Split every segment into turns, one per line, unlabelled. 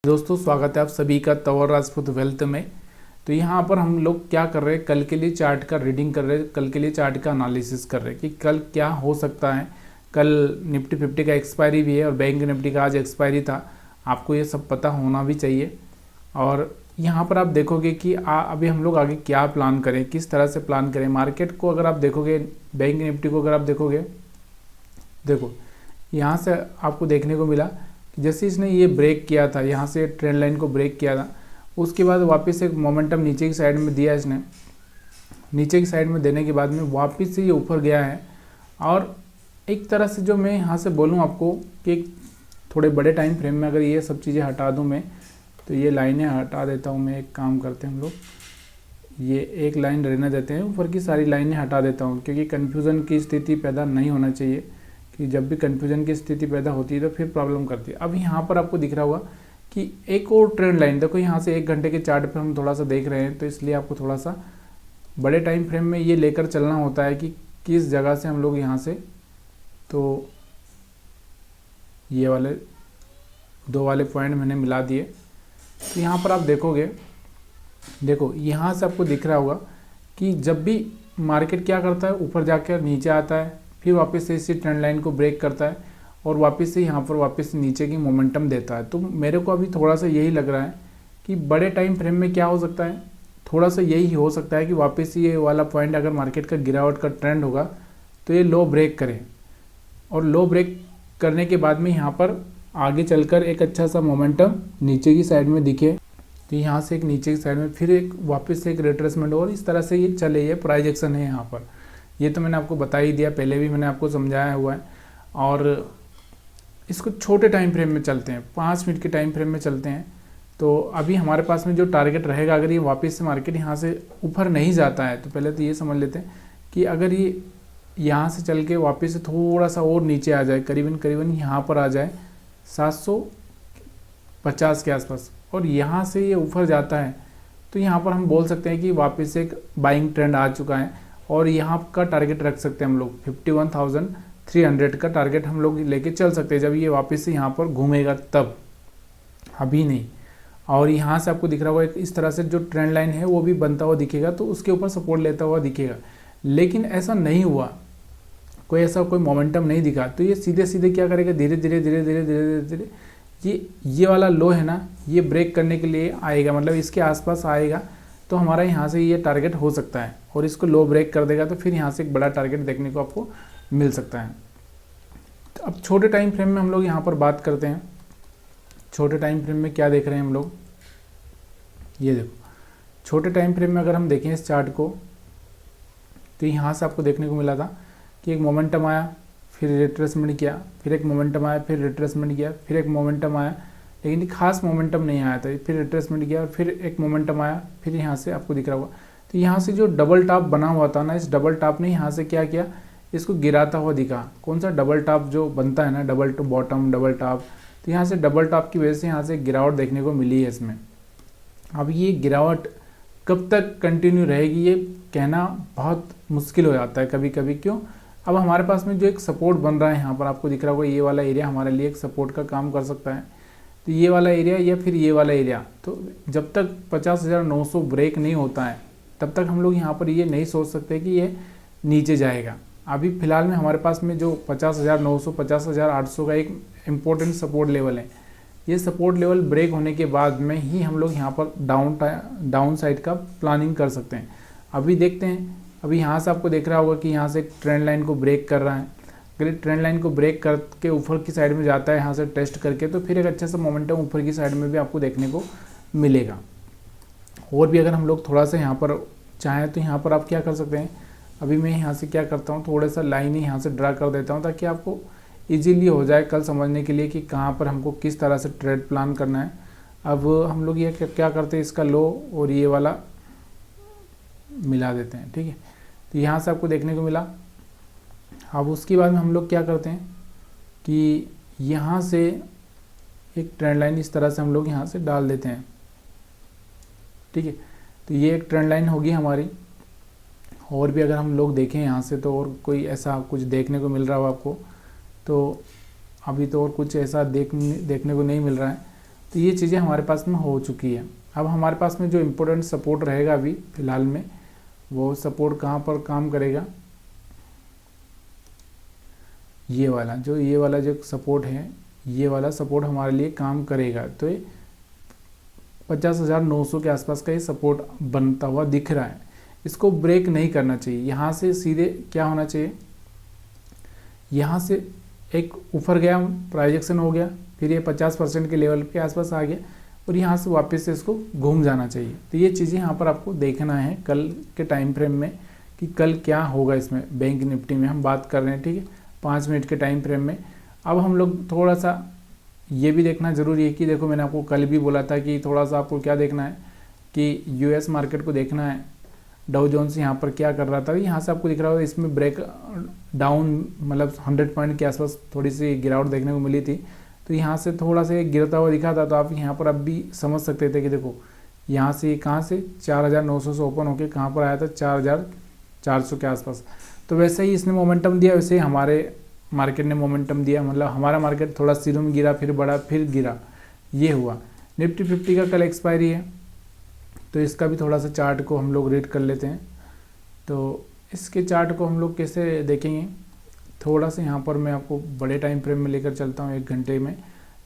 दोस्तों स्वागत है आप सभी का तंवर राजपूत वेल्थ में। तो यहाँ पर हम लोग क्या कर रहे हैं, कल के लिए चार्ट का रीडिंग कर रहे हैं, कल के लिए चार्ट का एनालिसिस कर रहे हैं कि कल क्या हो सकता है। कल निफ्टी 50 का एक्सपायरी भी है और बैंक निफ्टी का आज एक्सपायरी था, आपको ये सब पता होना भी चाहिए। और यहाँ पर आप देखोगे कि अभी हम लोग आगे क्या प्लान करें, किस तरह से प्लान करें। मार्केट को अगर आप देखोगे, बैंक निफ्टी को अगर आप देखोगे, देखो यहाँ से आपको देखने को मिला जैसे इसने ये ब्रेक किया था, यहाँ से ट्रेंड लाइन को ब्रेक किया था, उसके बाद वापस एक मोमेंटम नीचे की साइड में दिया इसने। नीचे की साइड में देने के बाद में वापस से ये ऊपर गया है। और एक तरह से जो मैं यहाँ से बोलूँ आपको कि थोड़े बड़े टाइम फ्रेम में अगर ये सब चीज़ें हटा दूँ मैं, तो ये लाइनें हटा देता हूँ मैं। एक काम करते हैं हम लोग, ये एक लाइन रहने देते हैं, ऊपर की सारी लाइनें हटा देता हूँ, क्योंकि कन्फ्यूज़न की स्थिति पैदा नहीं होना चाहिए कि जब भी कन्फ्यूजन की स्थिति पैदा होती है तो फिर प्रॉब्लम करती है। अब यहाँ पर आपको दिख रहा होगा कि एक और ट्रेंड लाइन, देखो यहाँ से 1 घंटे के चार्ट पे हम थोड़ा सा देख रहे हैं, तो इसलिए आपको थोड़ा सा बड़े टाइम फ्रेम में ये लेकर चलना होता है कि किस जगह से हम लोग यहाँ से, तो ये वाले 2 वाले पॉइंट मैंने मिला दिए। तो यहाँ पर आप देखोगे, देखो यहाँ से आपको दिख रहा होगा कि जब भी मार्केट क्या करता है, ऊपर जाकर नीचे आता है, फिर वापस से इसी ट्रेंड लाइन को ब्रेक करता है और वापस से यहाँ पर वापस से नीचे की मोमेंटम देता है। तो मेरे को अभी थोड़ा सा यही लग रहा है कि बड़े टाइम फ्रेम में क्या हो सकता है, थोड़ा सा यही हो सकता है कि वापस ये वाला पॉइंट अगर मार्केट का गिरावट का ट्रेंड होगा तो ये लो ब्रेक करे, और लो ब्रेक करने के बाद में यहाँ पर आगे चलकर एक अच्छा सा मोमेंटम नीचे की साइड में दिखे। तो यहाँ से एक नीचे की साइड में फिर एक वापस से एक रिट्रेसमेंट, और इस तरह से ये चले, ये प्राइस एक्शन है यहाँ पर। ये तो मैंने आपको बता ही दिया, पहले भी मैंने आपको समझाया हुआ है। और इसको छोटे टाइम फ्रेम में चलते हैं, 5 मिनट के टाइम फ्रेम में चलते हैं। तो अभी हमारे पास में जो टारगेट रहेगा, अगर ये वापस से मार्केट यहाँ से ऊपर नहीं जाता है, तो पहले तो ये समझ लेते हैं कि अगर ये यहाँ से चल के वापस से थोड़ा सा और नीचे आ जाए, करीबन यहाँ पर आ जाए 750 के आसपास, और यहाँ से ये ऊपर जाता है, तो यहाँ पर हम बोल सकते हैं कि वापस से एक बाइंग ट्रेंड आ चुका है। और यहाँ का टारगेट रख सकते हैं हम लोग 51,300 का टारगेट हम लोग लेके चल सकते हैं, जब ये वापस से यहाँ पर घूमेगा तब, अभी नहीं। और यहाँ से आपको दिख रहा होगा एक इस तरह से जो ट्रेंड लाइन है वो भी बनता हुआ दिखेगा, तो उसके ऊपर सपोर्ट लेता हुआ दिखेगा। लेकिन ऐसा नहीं हुआ, कोई ऐसा कोई मोमेंटम नहीं दिखा, तो ये सीधे सीधे क्या करेगा, धीरे धीरे ये वाला लो है ना, ये ब्रेक करने के लिए आएगा, मतलब इसके आसपास आएगा, तो हमारा यहाँ से ये टारगेट हो सकता है। और इसको लो ब्रेक कर देगा तो फिर यहाँ से एक बड़ा टारगेट देखने को आपको मिल सकता है। तो अब छोटे टाइम फ्रेम में हम लोग यहाँ पर बात करते हैं। छोटे टाइम फ्रेम में क्या देख रहे हैं हम लोग, ये देखो छोटे टाइम फ्रेम में अगर हम देखें इस चार्ट को, तो यहाँ से आपको देखने को मिला था कि एक मोमेंटम आया, फिर रिट्रेसमेंट किया, फिर एक मोमेंटम आया, फिर रिट्रेसमेंट किया, फिर एक मोमेंटम आया, लेकिन खास मोमेंटम नहीं आया था, फिर रिट्रेसमेंट किया, फिर एक मोमेंटम आया, फिर यहाँ से आपको दिख रहा होगा। तो यहाँ से जो डबल टॉप बना हुआ था ना, इस डबल टॉप ने यहाँ से क्या किया, इसको गिराता हुआ दिखा। कौन सा डबल टॉप जो बनता है ना, double two bottom double top, तो यहाँ से डबल टॉप की वजह से यहाँ से गिरावट देखने को मिली है इसमें। अब ये गिरावट कब तक कंटिन्यू रहेगी ये कहना बहुत मुश्किल हो जाता है कभी कभी। क्यों, अब हमारे पास में जो एक सपोर्ट बन रहा है यहाँ पर आपको दिख रहा होगा, ये वाला एरिया हमारे लिए एक सपोर्ट का काम कर सकता है। तो ये वाला एरिया या फिर ये वाला एरिया, तो जब तक 50,900 ब्रेक नहीं होता है तब तक हम लोग यहाँ पर ये नहीं सोच सकते कि ये नीचे जाएगा। अभी फ़िलहाल में हमारे पास में जो 50,900 50,800 का एक इम्पोर्टेंट सपोर्ट लेवल है, ये सपोर्ट लेवल ब्रेक होने के बाद में ही हम लोग यहाँ पर डाउन साइड का प्लानिंग कर सकते हैं। अभी देखते हैं, अभी यहाँ से आपको देख रहा होगा कि यहाँ से एक ट्रेंड लाइन को ब्रेक कर रहा है। अगर ट्रेंड लाइन को ब्रेक करके ऊपर की साइड में जाता है यहाँ से टेस्ट करके, तो फिर एक अच्छा सा मोमेंटम ऊपर की साइड में भी आपको देखने को मिलेगा। और भी अगर हम लोग थोड़ा सा यहाँ पर चाहें तो यहाँ पर आप क्या कर सकते हैं, अभी मैं यहाँ से क्या करता हूँ, थोड़ा सा लाइन ही यहाँ से ड्रा कर देता हूँ, ताकि आपको इजीली हो जाए कल समझने के लिए कि कहाँ पर हमको किस तरह से ट्रेड प्लान करना है। अब हम लोग ये क्या करते हैं, इसका लो और ये वाला मिला देते हैं, ठीक है। तो यहाँ से आपको देखने को मिला। अब उसके बाद में हम लोग क्या करते हैं कि यहाँ से एक ट्रेंड लाइन इस तरह से हम लोग यहाँ से डाल देते हैं, ठीक है। तो ये एक ट्रेंड लाइन होगी हमारी। और भी अगर हम लोग देखें यहाँ से, तो और कोई ऐसा कुछ देखने को मिल रहा हो आपको, तो अभी तो और कुछ ऐसा देखने को नहीं मिल रहा है। तो ये चीज़ें हमारे पास में हो चुकी है। अब हमारे पास में जो इम्पोर्टेंट सपोर्ट रहेगा अभी फ़िलहाल में, वो सपोर्ट कहाँ पर काम करेगा, ये वाला जो सपोर्ट है, ये वाला सपोर्ट हमारे लिए काम करेगा। तो ये 50,900 के आसपास का ये सपोर्ट बनता हुआ दिख रहा है। इसको ब्रेक नहीं करना चाहिए। यहाँ से सीधे क्या होना चाहिए, यहाँ से एक ऊपर गया, प्राइस एक्शन हो गया, फिर ये 50% के लेवल के आसपास आ गया और यहाँ से वापस से इसको घूम जाना चाहिए। तो ये चीज़ें यहाँ पर आपको देखना है कल के टाइम फ्रेम में कि कल क्या होगा। इसमें बैंक निफ्टी में हम बात कर रहे हैं, ठीक है, 5 मिनट के टाइम फ्रेम में। अब हम लोग थोड़ा सा ये भी देखना ज़रूरी है कि देखो, मैंने आपको कल भी बोला था कि थोड़ा सा आपको क्या देखना है कि यूएस मार्केट को देखना है। डाउ जोन्स यहाँ पर क्या कर रहा था, यहाँ से आपको दिख रहा होगा इसमें ब्रेक डाउन, मतलब 100 पॉइंट के आसपास थोड़ी सी गिरावट देखने को मिली थी। तो यहाँ से थोड़ा सा गिरता हुआ दिखा था। तो आप यहाँ पर अब भी समझ सकते थे कि देखो, यहाँ से कहाँ से 4,900 से ओपन होके कहाँ पर आया था, 4,400 के आसपास। तो वैसे ही इसने मोमेंटम दिया, वैसे ही हमारे मार्केट ने मोमेंटम दिया। मतलब हमारा मार्केट थोड़ा शुरू में गिरा, फिर बढ़ा, फिर गिरा, ये हुआ। निफ्टी 50 का कल एक्सपायरी है, तो इसका भी थोड़ा सा चार्ट को हम लोग रीड कर लेते हैं। तो इसके चार्ट को हम लोग कैसे देखेंगे, थोड़ा सा यहाँ पर मैं आपको बड़े टाइम फ्रेम में लेकर चलता हूँ, 1 घंटे में।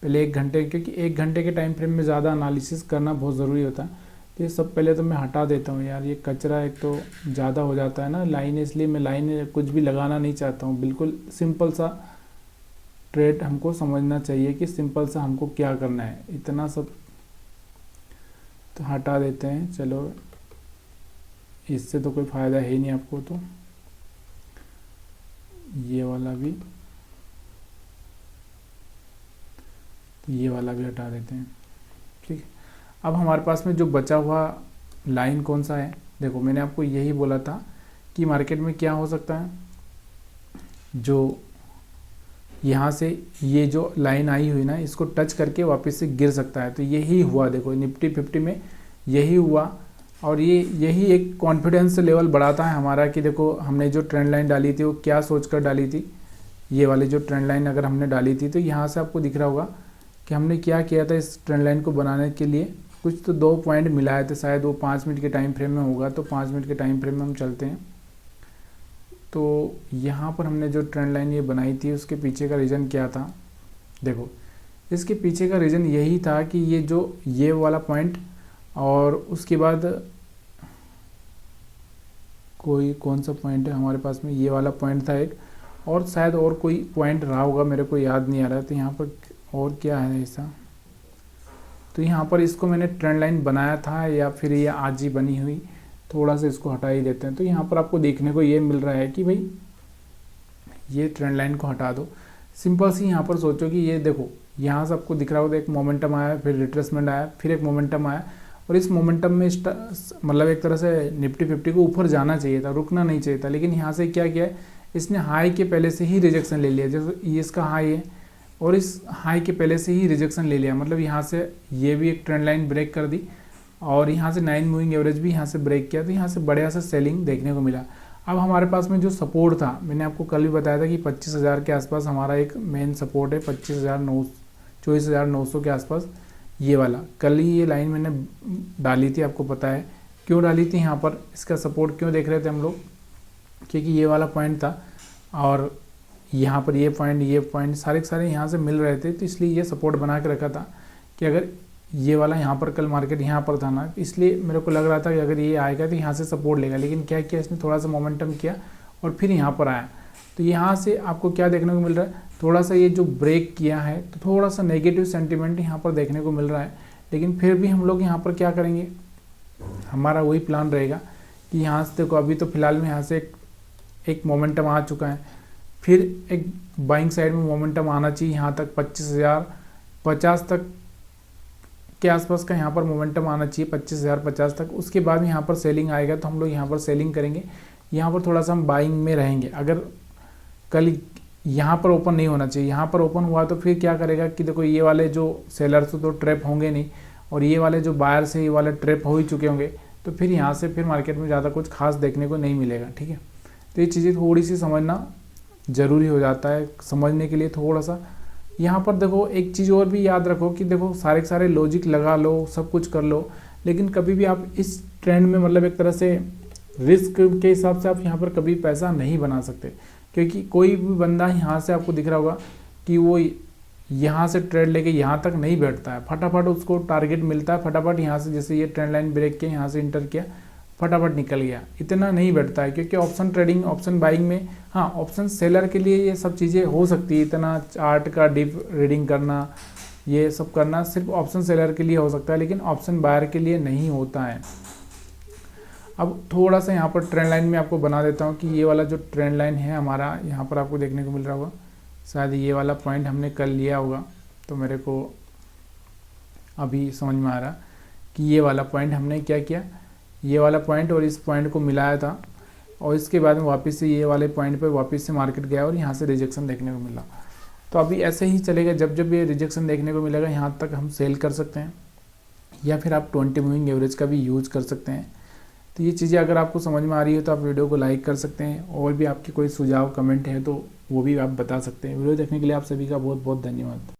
पहले 1 घंटे, क्योंकि 1 घंटे के टाइम फ्रेम में ज़्यादा एनालिसिस करना बहुत ज़रूरी होता है। तो ये सब पहले तो मैं हटा देता हूँ यार, ये कचरा एक तो ज़्यादा हो जाता है ना लाइन, इसलिए मैं लाइन कुछ भी लगाना नहीं चाहता हूँ। बिल्कुल सिंपल सा ट्रेड हमको समझना चाहिए कि सिंपल सा हमको क्या करना है, इतना सब तो हटा देते हैं। चलो, इससे तो कोई फ़ायदा है ही नहीं आपको। तो ये वाला भी, तो ये वाला भी हटा देते हैं, ठीक है। अब हमारे पास में जो बचा हुआ लाइन कौन सा है, देखो मैंने आपको यही बोला था कि मार्केट में क्या हो सकता है, जो यहाँ से ये जो लाइन आई हुई ना, इसको टच करके वापस से गिर सकता है। तो यही हुआ, देखो निफ्टी 50 में यही हुआ। और यही एक कॉन्फिडेंस लेवल बढ़ाता है हमारा कि देखो, हमने जो ट्रेंड लाइन डाली थी वो क्या सोचकर डाली थी। ये वाली जो ट्रेंड लाइन अगर हमने डाली थी, तो यहाँ से आपको दिख रहा होगा कि हमने क्या किया था। इस ट्रेंड लाइन को बनाने के लिए कुछ तो 2 पॉइंट मिलाए थे, शायद वो 5 मिनट के टाइम फ्रेम में होगा। तो 5 मिनट के टाइम फ्रेम में हम चलते हैं। तो यहाँ पर हमने जो ट्रेंड लाइन ये बनाई थी, उसके पीछे का रीज़न क्या था, देखो इसके पीछे का रीज़न यही था कि ये वाला पॉइंट, और उसके बाद कौन सा पॉइंट है हमारे पास में, ये वाला पॉइंट था एक, और शायद और कोई पॉइंट रहा होगा, मेरे को याद नहीं आ रहा। तो यहाँ पर और क्या है ऐसा, तो यहाँ पर इसको मैंने ट्रेंड लाइन बनाया था या फिर ये आज ही बनी हुई, थोड़ा सा इसको हटा ही देते हैं। तो यहाँ पर आपको देखने को ये मिल रहा है कि भाई ये ट्रेंड लाइन को हटा दो। सिंपल सी यहाँ पर सोचो कि ये देखो, यहाँ से आपको दिख रहा होगा एक मोमेंटम आया, फिर रिट्रेसमेंट आया, फिर एक मोमेंटम आया, और इस मोमेंटम में मतलब एक तरह से निफ्टी 50 को ऊपर जाना चाहिए था, रुकना नहीं चाहिए था। लेकिन यहाँ से क्या किया है, इसने हाई के पहले से ही रिजेक्शन ले लिया। जैसे ये इसका हाई है और इस हाई के पहले से ही रिजेक्शन ले लिया, मतलब यहाँ से ये भी एक ट्रेंड लाइन ब्रेक कर दी, और यहाँ से 9 मूविंग एवरेज भी यहाँ से ब्रेक किया। तो यहाँ से बढ़िया से सेलिंग देखने को मिला। अब हमारे पास में जो सपोर्ट था, मैंने आपको कल भी बताया था कि 25,000 के आसपास हमारा एक मेन सपोर्ट है, 24,900 के आसपास। ये वाला कल ही ये लाइन मैंने डाली थी, आपको पता है क्यों डाली थी। यहाँ पर इसका सपोर्ट क्यों देख रहे थे हम लोग, क्योंकि ये वाला पॉइंट था और यहाँ पर ये पॉइंट सारे के सारे यहाँ से मिल रहे थे। तो इसलिए ये सपोर्ट बना के रखा था कि अगर ये वाला यहाँ पर कल मार्केट यहाँ पर था ना, इसलिए मेरे को लग रहा था कि अगर ये आएगा तो यहाँ से सपोर्ट लेगा। लेकिन क्या किया इसने, थोड़ा सा मोमेंटम किया और फिर यहाँ पर आया। तो यहाँ से आपको क्या देखने को मिल रहा है, थोड़ा सा ये जो ब्रेक किया है, तो थोड़ा सा नेगेटिव सेंटीमेंट यहाँ पर देखने को मिल रहा है। लेकिन फिर भी हम लोग यहाँ पर क्या करेंगे, हमारा वही प्लान रहेगा कि यहाँ से देखो, अभी तो फिलहाल में यहाँ से एक मोमेंटम आ चुका है, फिर एक बाइंग साइड में मोमेंटम आना चाहिए यहाँ तक 25,050 तक के आसपास का यहाँ पर मोमेंटम आना चाहिए, 25,050 तक। उसके बाद यहाँ पर सेलिंग आएगा तो हम लोग यहाँ पर सेलिंग करेंगे। यहाँ पर थोड़ा सा हम बाइंग में रहेंगे। अगर कल यहाँ पर ओपन नहीं होना चाहिए, यहाँ पर ओपन हुआ तो फिर क्या करेगा कि देखो, ये वाले जो सेलर्स तो ट्रैप होंगे नहीं, और ये वाले जो बायर्स है ये वाले ट्रैप हो ही चुके होंगे। तो फिर यहाँ से फिर मार्केट में ज़्यादा कुछ खास देखने को नहीं मिलेगा, ठीक है। तो ये चीज़ें थोड़ी सी समझना ज़रूरी हो जाता है। समझने के लिए थोड़ा सा यहाँ पर देखो एक चीज़ और भी याद रखो कि देखो सारे के सारे लॉजिक लगा लो, सब कुछ कर लो, लेकिन कभी भी आप इस ट्रेंड में मतलब एक तरह से रिस्क के हिसाब से आप यहाँ पर कभी पैसा नहीं बना सकते, क्योंकि कोई भी बंदा यहाँ से आपको दिख रहा होगा कि वो यहाँ से ट्रेड लेके यहाँ तक नहीं बैठता है, फटाफट उसको टारगेट मिलता है, फटाफट यहाँ से जैसे ये ट्रेंड लाइन ब्रेक किया, यहाँ से इंटर किया, फटाफट निकल गया, इतना नहीं बैठता है। क्योंकि ऑप्शन ट्रेडिंग, ऑप्शन बाइंग में हाँ ऑप्शन सेलर के लिए ये सब चीज़ें हो सकती है, इतना चार्ट का डीप रीडिंग करना, ये सब करना सिर्फ ऑप्शन सेलर के लिए हो सकता है, लेकिन ऑप्शन बायर के लिए नहीं होता है। अब थोड़ा सा यहाँ पर ट्रेंड लाइन में आपको बना देता हूँ कि ये वाला जो ट्रेंड लाइन है हमारा, यहाँ पर आपको देखने को मिल रहा होगा, शायद ये वाला पॉइंट हमने कर लिया होगा, तो मेरे को अभी समझ में आ रहा कि ये वाला पॉइंट हमने क्या किया, ये वाला पॉइंट और इस पॉइंट को मिलाया था, और इसके बाद में वापस से ये वाले पॉइंट पे वापस से मार्केट गया और यहाँ से रिजेक्शन देखने को मिला। तो अभी ऐसे ही चलेगा, जब जब ये रिजेक्शन देखने को मिलेगा यहाँ तक हम सेल कर सकते हैं, या फिर आप 20 मूविंग एवरेज का भी यूज़ कर सकते हैं। तो ये चीज़ें अगर आपको समझ में आ रही है तो आप वीडियो को लाइक कर सकते हैं, और भी आपके कोई सुझाव कमेंट है तो वो भी आप बता सकते हैं। वीडियो देखने के लिए आप सभी का बहुत बहुत धन्यवाद।